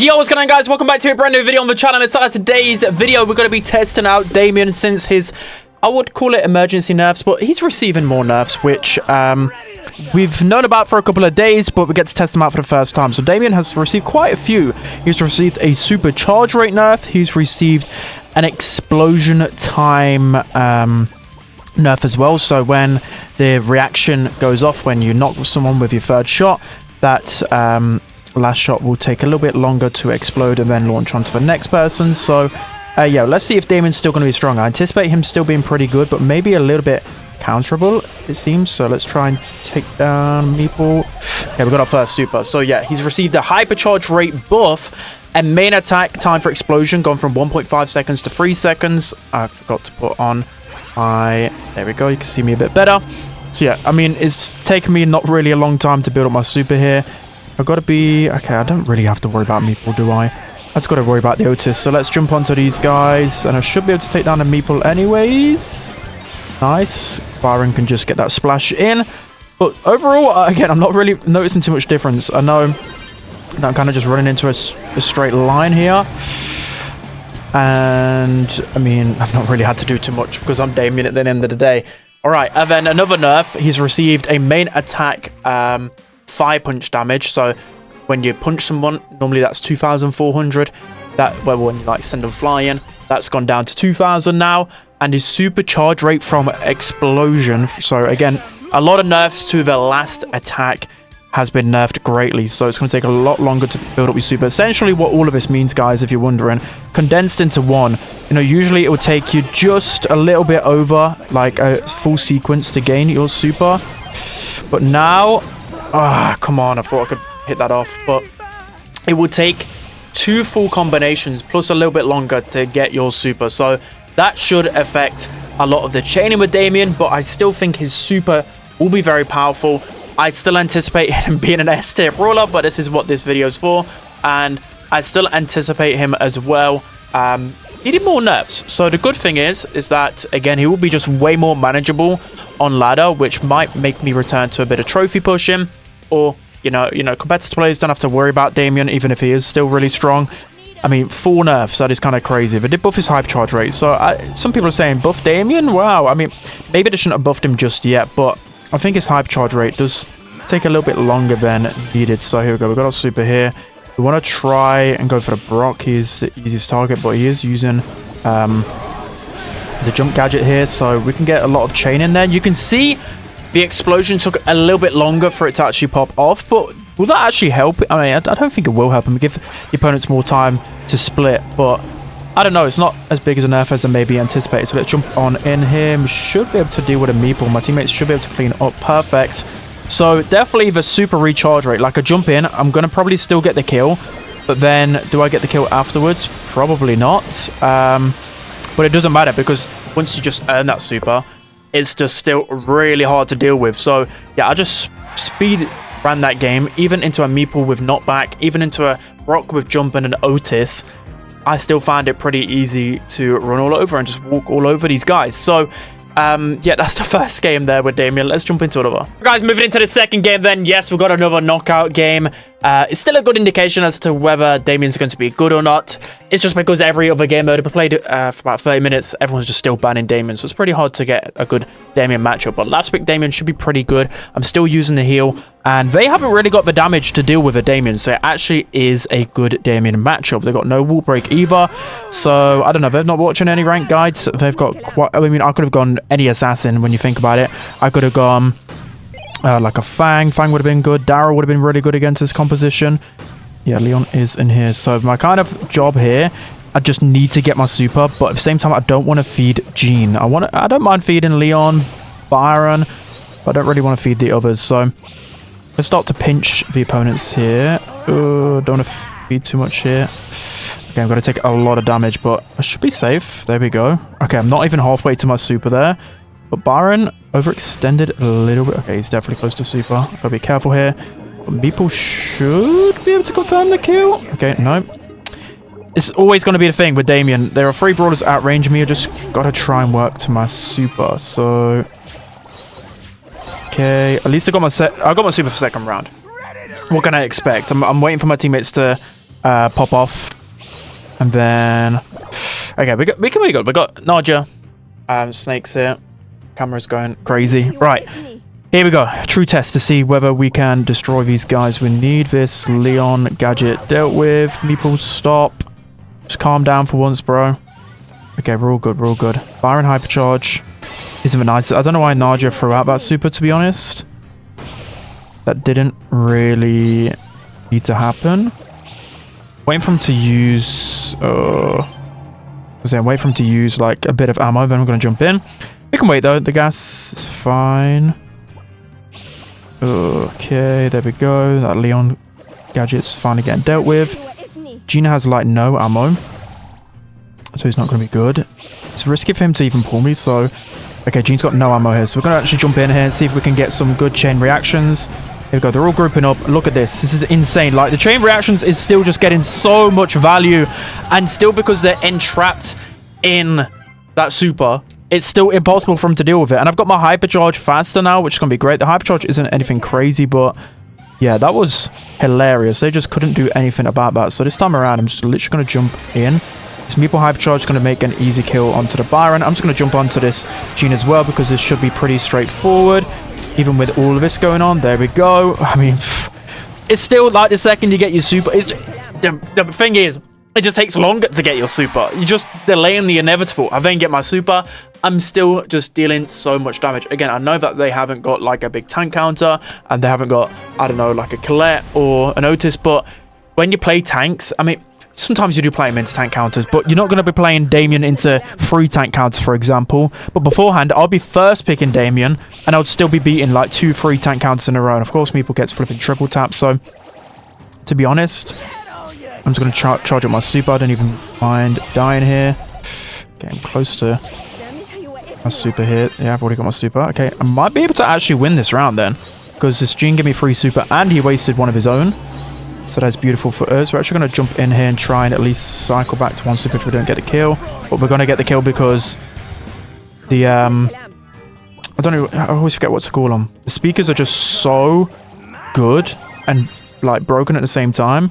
Yo, what's going on, guys? Welcome back to a brand new video on the channel. Inside today's video, we're going to be testing out Damian since his, I would call it emergency nerfs, but he's receiving more nerfs, which we've known about for a couple of days, but we get to test them out for the first time. So Damian has received quite a few. He's received a super charge rate nerf. He's received an explosion time nerf as well. So when the reaction goes off, when you knock someone with your third shot, that last shot will take a little bit longer to explode and then launch onto the next person. So yeah, let's see if Damian's still going to be strong. I anticipate him still being pretty good, but maybe a little bit counterable, it seems. So let's try and take down Meeple. Okay, we got our first super. So yeah, he's received a hypercharge rate buff and main attack time for explosion gone from 1.5 seconds to 3 seconds. I forgot to put on my, there we go, you can see me a bit better. So yeah, I mean, it's taken me not really a long time to build up my super here. I've got to be, okay, I don't really have to worry about Meeple, do I? I've just got to worry about the Otis. So let's jump onto these guys, and I should be able to take down a Meeple anyways. Nice. Byron can just get that splash in. But overall, again, I'm not really noticing too much difference. I know that I'm kind of just running into a straight line here. And, I mean, I've not really had to do too much because I'm Damian at the end of the day. All right, and then another nerf. He's received a main attack fire punch damage. So when you punch someone, normally that's 2,400. That, well, when you like send them flying, that's gone down to 2,000 now. And his super charge rate from explosion. So again, a lot of nerfs to the last attack has been nerfed greatly. So it's going to take a lot longer to build up your super. Essentially what all of this means, guys, if you're wondering, condensed into one. You know, usually it would take you just a little bit over like a full sequence to gain your super. But now, come on, I thought I could hit that off. But it would take 2 full combinations plus a little bit longer to get your super. So that should affect a lot of the chaining with Damian, but I still think his super will be very powerful. I still anticipate him being an S tier brawler, but this is what this video is for. And I still anticipate him as well needing more nerfs. So the good thing is that, again, he will be just way more manageable on ladder, which might make me return to a bit of trophy pushing. Or, you know, competitive players don't have to worry about Damian, even if he is still really strong. I mean, 4 nerfs, that is kind of crazy. They did buff his hype charge rate. So some people are saying, buff Damian? Wow. I mean, maybe they shouldn't have buffed him just yet, but I think his hype charge rate does take a little bit longer than needed. So here we go. We've got our super here. We want to try and go for the Brock. He's the easiest target, but he is using the jump gadget here. So we can get a lot of chain in there. You can see the explosion took a little bit longer for it to actually pop off, but will that actually help? I mean, I don't think it will help him. Give the opponents more time to split, but I don't know. It's not as big as a nerf as I maybe anticipated. So let's jump on in here. We should be able to deal with a Meeple. My teammates should be able to clean up. Perfect. So definitely the super recharge rate. Like I jump in, I'm going to probably still get the kill, but then do I get the kill afterwards? Probably not. But it doesn't matter because once you just earn that super, it's just still really hard to deal with. So yeah, I just speed ran that game, even into a Meeple with knockback, even into a Brock with jump and an Otis. I still find it pretty easy to run all over and just walk all over these guys. So yeah, that's the first game there with Damian. Let's jump into another. Guys, moving into the second game then. Yes, we've got another knockout game. It's still a good indication as to whether Damian's going to be good or not. It's just because every other game mode I played for about 30 minutes, everyone's just still banning Damian. So it's pretty hard to get a good Damian matchup. But last week, Damian should be pretty good. I'm still using the heal. And they haven't really got the damage to deal with a Damian. So it actually is a good Damian matchup. They've got no wall break either. So I don't know. They're not watching any ranked guides. They've got quite... I mean, I could have gone any assassin when you think about it. I could have gone... like a Fang. Fang would have been good. Daryl would have been really good against his composition. Yeah, Leon is in here. So my kind of job here, I just need to get my super, but at the same time, I don't want to feed Jean. I don't mind feeding Leon, Byron, but I don't really want to feed the others. So let's start to pinch the opponents here. Don't want to feed too much here. Okay, I'm going to take a lot of damage, but I should be safe. There we go. Okay, I'm not even halfway to my super there. But Byron overextended a little bit. Okay, he's definitely close to super. I've got to be careful here. But Meeple should be able to confirm the kill. Okay, no. It's always going to be the thing with Damian. There are 3 brawlers outrange me. I just got to try and work to my super. So, okay. At least I got my super for second round. What can I expect? I'm waiting for my teammates to pop off. And then... Okay, we can be good. We got Naja. Snakes here. Camera's going crazy. Right. Here we go. True test to see whether we can destroy these guys. We need this Leon gadget dealt with. Meeple, stop. Just calm down for once, bro. Okay, we're all good. We're all good. Byron hypercharge isn't the nicest. I don't know why Naja threw out that super, to be honest. That didn't really need to happen. Waiting for him to use... wait for him to use like a bit of ammo, then I'm going to jump in. We can wait though. The gas is fine. Okay, there we go. That Leon gadget's finally getting dealt with. Gina has like no ammo, so he's not going to be good. It's risky for him to even pull me, so... Okay, Gene's got no ammo here, so we're going to actually jump in here and see if we can get some good chain reactions. Here we go, they're all grouping up. Look at this. This is insane. Like, the chain reactions is still just getting so much value, and still because they're entrapped in that super, it's still impossible for them to deal with it. And I've got my hypercharge faster now, which is going to be great. The hypercharge isn't anything crazy, but yeah, that was hilarious. They just couldn't do anything about that. So this time around, I'm just literally going to jump in. This Meeple hypercharge is going to make an easy kill onto the Byron. I'm just going to jump onto this Gene as well, because this should be pretty straightforward. Even with all of this going on. There we go. I mean, it's still like the second you get your super. It's just, the thing is, it just takes longer to get your super. You're just delaying the inevitable. I then get my super. I'm still just dealing so much damage. Again, I know that they haven't got like a big tank counter, and they haven't got, I don't know, like a Colette or an Otis, but when you play tanks, I mean, sometimes you do play him into tank counters, but you're not going to be playing Damian into 3 tank counters, for example. But beforehand, I'll be first picking Damian, and I would still be beating like 2-3 tank counters in a row. And of course, Meeple gets flipping triple tap. So, to be honest, I'm just going to charge up my super. I don't even mind dying here. Getting close to my super here. Yeah, I've already got my super. Okay, I might be able to actually win this round then, because this Gene gave me free super, and he wasted one of his own. So that's beautiful for us. We're actually going to jump in here and try and at least cycle back to 1 super if we don't get the kill. But we're going to get the kill because the... I don't know. I always forget what to call them. The speakers are just so good and like broken at the same time.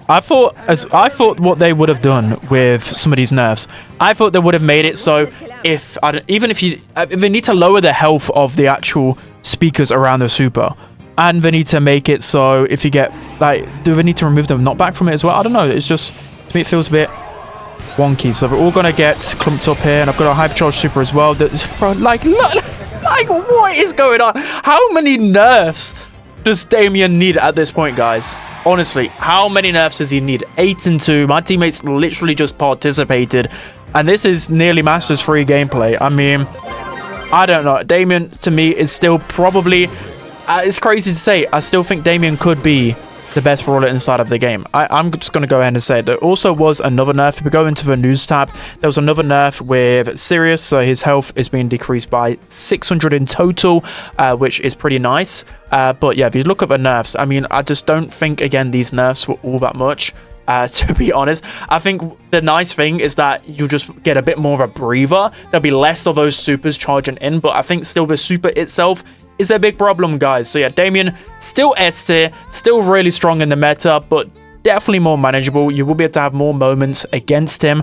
I thought what they would have done with some of these nerfs, I thought they would have made it so if they need to lower the health of the actual speakers around the super. And they need to make it so if you get, like, do they need to remove the knockback from it as well? I don't know. It's just, to me, it feels a bit wonky. So we're all going to get clumped up here. And I've got a hypercharge super as well. That's, bro, like, what is going on? How many nerfs does Damian need at this point, guys? Honestly, how many nerfs does he need? 8 and 2. My teammates literally just participated. And this is nearly Masters 3 gameplay. I mean, I don't know. Damian, to me, is still probably... it's crazy to say. I still think Damian could be the best brawler inside of the game. I'm just going to go ahead and say it. There also was another nerf. If we go into the news tab, there was another nerf with SIRIUS. So his health is being decreased by 600 in total, which is pretty nice. But yeah, if you look at the nerfs, I mean, I just don't think, again, these nerfs were all that much. To be honest, I think the nice thing is that you just get a bit more of a breather. There'll be less of those supers charging in, but I think still the super itself is a big problem, guys. So yeah, Damian still S tier, still really strong in the meta, but definitely more manageable. You will be able to have more moments against him.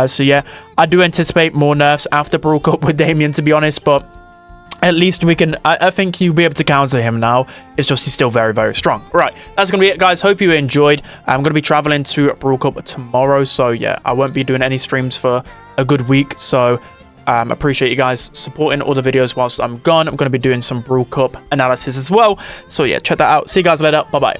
So yeah, I do anticipate more nerfs after Brawl Cup with Damian, to be honest, but at least we can, I think you'll be able to counter him now. It's just he's still very, very strong. Right, that's going to be it, guys. Hope you enjoyed. I'm going to be traveling to Brawl Cup tomorrow. So yeah, I won't be doing any streams for a good week. So appreciate you guys supporting all the videos whilst I'm gone. I'm going to be doing some Brawl Cup analysis as well. So yeah, check that out. See you guys later. Bye-bye.